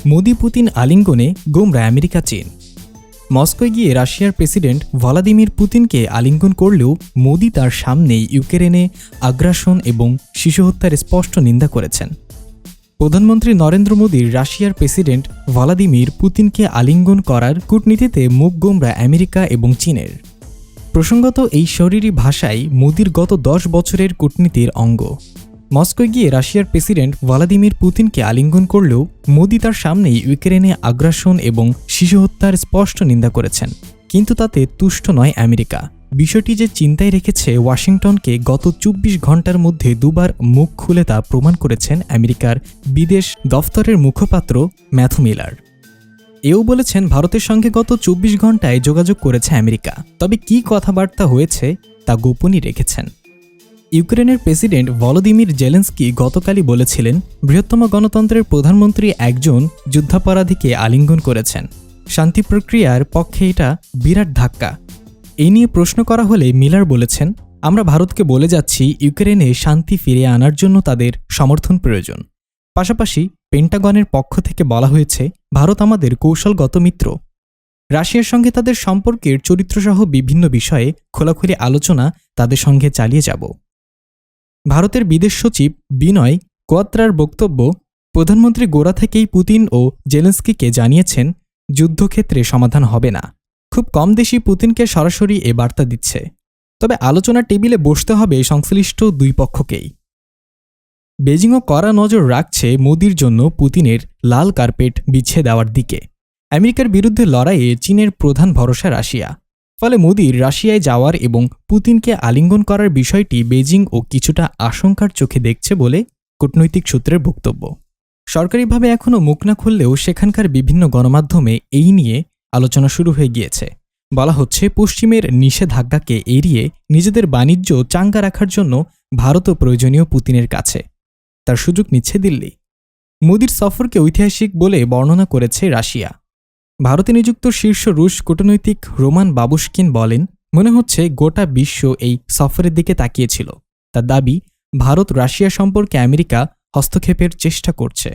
Modi Putin আলিঙ্গনে গোমরা America চীন। মস্কোয় গিয়ে রাশিয়ার প্রেসিডেন্ট ভ্লাদিমির পুতিনকে আলিঙ্গন করলেও মোদি তার সামনেই ইউক্রেনে আগ্রাসন এবং শিশু হত্যার স্পষ্ট নিন্দা করেছেন। প্রধানমন্ত্রী নরেন্দ্র মোদির রাশিয়ার প্রেসিডেন্ট ভ্লাদিমির পুতিনকে আলিঙ্গন করার কূটনীতিতে মুখ গোমরা আমেরিকা এবং চীনের। প্রসঙ্গত, এই শরীরী ভাষাই মোদির গত 10 বছরের কূটনীতির অঙ্গ। মস্কোয় গিয়ে রাশিয়ার প্রেসিডেন্ট ভ্লাদিমির পুতিনকে আলিঙ্গন করলেও মোদি তার সামনেই ইউক্রেনে আগ্রাসন এবং শিশু হত্যার স্পষ্ট নিন্দা করেছেন। কিন্তু তাতে তুষ্ট নয় আমেরিকা। বিষয়টি যে চিন্তায় রেখেছে ওয়াশিংটনকে গত 24 ঘণ্টার মধ্যে দুবার মুখ খুলে তা প্রমাণ করেছেন আমেরিকার বিদেশ দফতরের মুখপাত্র ম্যাথু মিলার। এও বলেছেন, ভারতের সঙ্গে গত 24 ঘণ্টায় যোগাযোগ করেছে আমেরিকা, তবে কী কথাবার্তা হয়েছে তা গোপনই রেখেছেন। ইউক্রেনের প্রেসিডেন্ট ভলোদিমির জেলেন্সকি গতকালই বলেছিলেন, বৃহত্তম গণতন্ত্রের প্রধানমন্ত্রী একজন যুদ্ধাপরাধীকে আলিঙ্গন করেছেন। শান্তি প্রক্রিয়ার পক্ষে এটা বিরাট ধাক্কা। এই নিয়ে প্রশ্ন করা হলে মিলার বলেছেন, আমরা ভারতকে বলে যাচ্ছি ইউক্রেনে শান্তি ফিরিয়ে আনার জন্য তাদের সমর্থন প্রয়োজন। পাশাপাশি পেন্টাগনের পক্ষ থেকে বলা হয়েছে, ভারত আমাদের কৌশলগত মিত্র। রাশিয়ার সঙ্গে তাদের সম্পর্কের চরিত্রসহ বিভিন্ন বিষয়ে খোলাখুলি আলোচনা তাদের সঙ্গে চালিয়ে যাব। ভারতের বিদেশ সচিব বিনয় কোয়াত্রার বক্তব্য, প্রধানমন্ত্রী গোড়া থেকেই পুতিন ও জেলেন্সকিকে জানিয়েছেন যুদ্ধক্ষেত্রে সমাধান হবে না। খুব কম দেশই পুতিনকে সরাসরি এ বার্তা দিচ্ছে, তবে আলোচনার টেবিলে বসতে হবে সংশ্লিষ্ট দুই পক্ষকেই। বেজিংও কড়া নজর রাখছে মোদির জন্য পুতিনের লাল কার্পেট বিছিয়ে দেওয়ার দিকে। আমেরিকার বিরুদ্ধে লড়াইয়ে চীনের প্রধান ভরসা রাশিয়া। ফলে মোদির রাশিয়ায় যাওয়ার এবং পুতিনকে আলিঙ্গন করার বিষয়টি বেজিং ও কিছুটা আশঙ্কার চোখে দেখছে বলে কূটনৈতিক সূত্রের বক্তব্য। সরকারিভাবে এখনও মুখ না খুললেও সেখানকার বিভিন্ন গণমাধ্যমে এই নিয়ে আলোচনা শুরু হয়ে গিয়েছে। বলা হচ্ছে, পশ্চিমের নিষেধাজ্ঞাকে এড়িয়ে নিজেদের বাণিজ্য চাঙ্গা রাখার জন্য ভারতও প্রয়োজনীয় পুতিনের কাছে। তার সুযোগ নিচ্ছে দিল্লি। মোদির সফরকে ঐতিহাসিক বলে বর্ণনা করেছে রাশিয়া। ভারতে নিযুক্ত শীর্ষ রুশ কূটনৈতিক রোমান বাবুশকিন বলেন, মনে হচ্ছে গোটা বিশ্ব এই সফরের দিকে তাকিয়েছিল। তার দাবি, ভারত রাশিয়া সম্পর্কে আমেরিকা হস্তক্ষেপের চেষ্টা করছে।